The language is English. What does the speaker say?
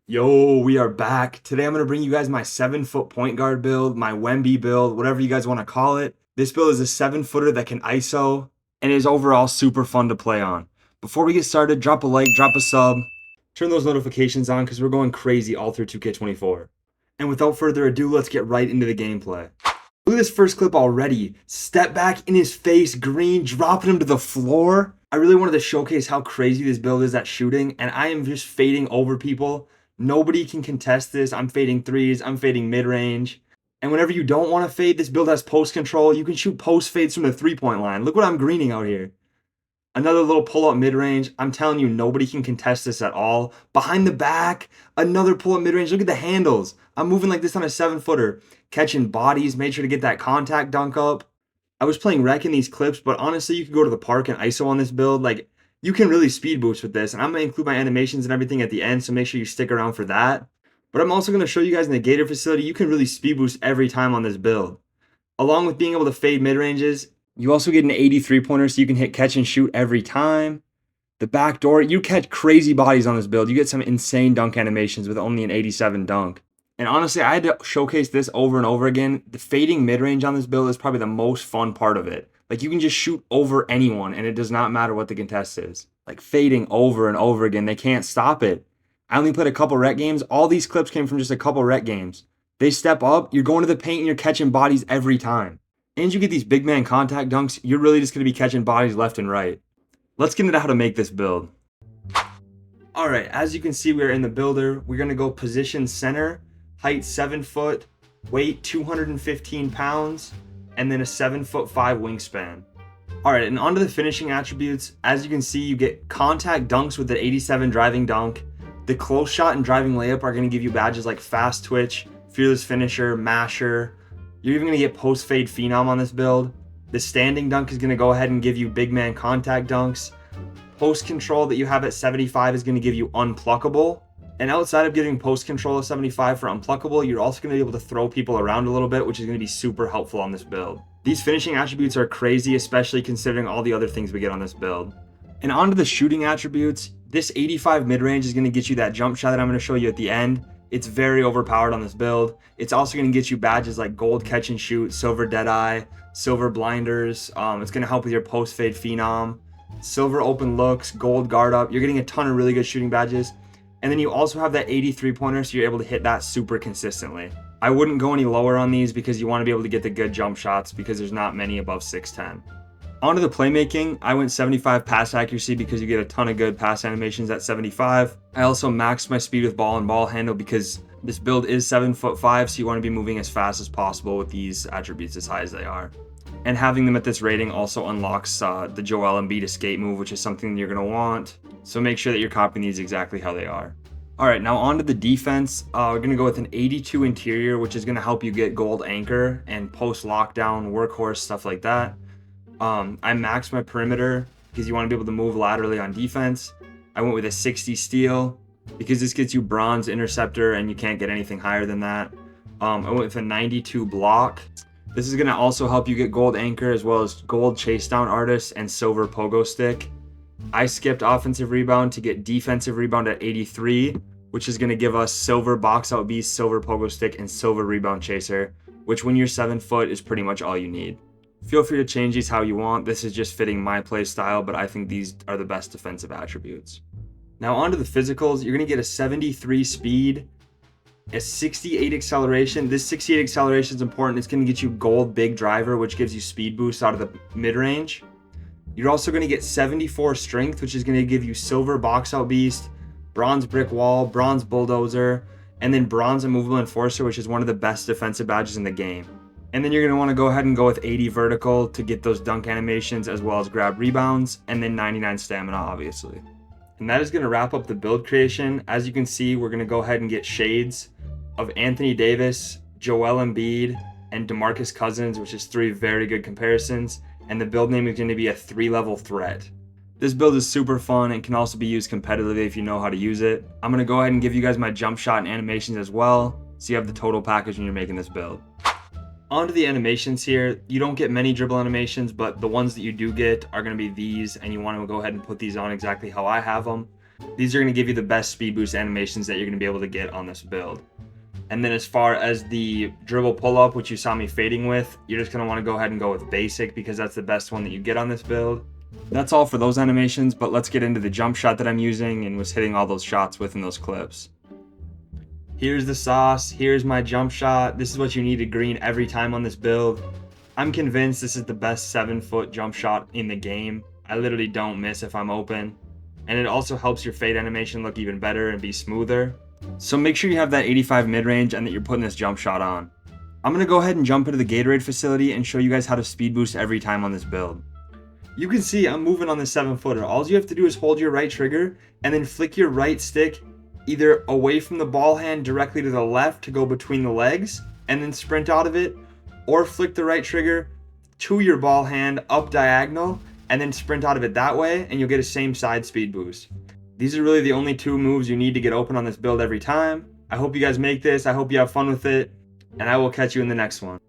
Yo, we are back. Today I'm going to bring you guys my 7-foot point guard build, my Wemby build, whatever you guys want to call it. This build is a 7-footer that can ISO and is overall super fun to play on. Before we get started, drop a like, drop a sub, turn those notifications on because we're going crazy all through 2K24. And without further ado, let's get right into the gameplay. Look at this first clip already. Step back in his face, green, dropping him to the floor. I really wanted to showcase how crazy this build is at shooting, and I am just fading over people. Nobody can contest this. I'm fading threes. I'm fading mid-range. And whenever you don't want to fade, this build has post control. You can shoot post fades from the three-point line. Look what I'm greening out here. Another little pull-up mid-range. I'm telling you, nobody can contest this at all. Behind the back, another pull-up mid-range. Look at the handles. I'm moving like this on a 7-footer. Catching bodies. Made sure to get that contact dunk up. I was playing rec in these clips, but honestly, you could go to the park and ISO on this build. Like, you can really speed boost with this, and I'm going to include my animations and everything at the end, so make sure you stick around for that. But I'm also going to show you guys in the Gator facility, you can really speed boost every time on this build. Along with being able to fade mid-ranges, you also get an 83-pointer, so you can hit catch and shoot every time. The back door, you catch crazy bodies on this build. You get some insane dunk animations with only an 87 dunk. And honestly, I had to showcase this over and over again. The fading mid-range on this build is probably the most fun part of it. Like, you can just shoot over anyone, and it does not matter what the contest is. Like, fading over and over again, they can't stop it. I only played a couple rec games. All these clips came from just a couple rec games. They step up, you're going to the paint, and you're catching bodies every time. And you get these big man contact dunks, you're really just going to be catching bodies left and right. Let's get into how to make this build. Alright, as you can see, we're in the builder. We're going to go position center. Height 7 foot, weight 215 pounds, and then a 7'5" wingspan. Alright, and onto the finishing attributes. As you can see, you get contact dunks with the 87 driving dunk. The close shot and driving layup are going to give you badges like fast twitch, fearless finisher, masher. You're even going to get post fade phenom on this build. The standing dunk is going to go ahead and give you big man contact dunks. Post control that you have at 75 is going to give you unpluckable. And outside of giving post control of 75 for unpluckable, you're also going to be able to throw people around a little bit, which is going to be super helpful on this build. These finishing attributes are crazy, especially considering all the other things we get on this build. And onto the shooting attributes, this 85 mid-range is going to get you that jump shot that I'm going to show you at the end. It's very overpowered on this build. It's also going to get you badges like gold catch and shoot, silver deadeye, silver blinders. It's going to help with your post fade phenom, silver open looks, gold guard up. You're getting a ton of really good shooting badges. And then you also have that 83-pointer, so you're able to hit that super consistently. I wouldn't go any lower on these because you want to be able to get the good jump shots because there's not many above 6'10". Onto the playmaking, I went 75 pass accuracy because you get a ton of good pass animations at 75. I also maxed my speed with ball and ball handle because this build is 7'5", so you want to be moving as fast as possible with these attributes as high as they are. And having them at this rating also unlocks the Joel Embiid escape move, which is something you're going to want. So make sure that you're copying these exactly how they are. All right, now on to the defense. We're going to go with an 82 interior, which is going to help you get gold anchor and post lockdown, workhorse, stuff like that. I maxed my perimeter because you want to be able to move laterally on defense. I went with a 60 steal because this gets you bronze interceptor and you can't get anything higher than that. I went with a 92 block. This is going to also help you get gold anchor as well as gold chase down artist and silver pogo stick. I skipped offensive rebound to get defensive rebound at 83, which is going to give us silver box out beast, silver pogo stick, and silver rebound chaser, which when you're 7 foot is pretty much all you need. Feel free to change these how you want. This is just fitting my play style, but I think these are the best defensive attributes. Now onto the physicals. You're going to get a 73 speed, a 68 acceleration. This 68 acceleration is important. It's going to get you gold big driver, which gives you speed boost out of the mid-range. You're also going to get 74 strength, which is going to give you silver box out beast, bronze brick wall, bronze bulldozer, and then bronze immovable enforcer, which is one of the best defensive badges in the game. And then you're going to want to go ahead and go with 80 vertical to get those dunk animations as well as grab rebounds, and then 99 stamina, obviously. And that is going to wrap up the build creation. As you can see, we're going to go ahead and get shades of Anthony Davis, Joel Embiid, and DeMarcus Cousins, which is 3 very good comparisons. And the build name is going to be a 3-level threat. This build is super fun and can also be used competitively if you know how to use it. I'm going to go ahead and give you guys my jump shot and animations as well, so you have the total package when you're making this build. Onto the animations here. You don't get many dribble animations, but the ones that you do get are going to be these, and you want to go ahead and put these on exactly how I have them. These are going to give you the best speed boost animations that you're going to be able to get on this build. And then as far as the dribble pull-up, which you saw me fading with, you're just going to want to go ahead and go with basic because that's the best one that you get on this build. That's all for those animations, but let's get into the jump shot that I'm using and was hitting all those shots with in those clips. Here's the sauce, here's my jump shot. This is what you need to green every time on this build. I'm convinced this is the best 7-foot jump shot in the game. I literally don't miss if I'm open. And it also helps your fade animation look even better and be smoother. So make sure you have that 85 mid-range and that you're putting this jump shot on. I'm going to go ahead and jump into the Gatorade facility and show you guys how to speed boost every time on this build. You can see I'm moving on the 7-footer. All you have to do is hold your right trigger and then flick your right stick either away from the ball hand directly to the left to go between the legs and then sprint out of it, or flick the right trigger to your ball hand up diagonal and then sprint out of it that way, and you'll get a same side speed boost. These are really the only 2 moves you need to get open on this build every time. I hope you guys make this. I hope you have fun with it, and I will catch you in the next one.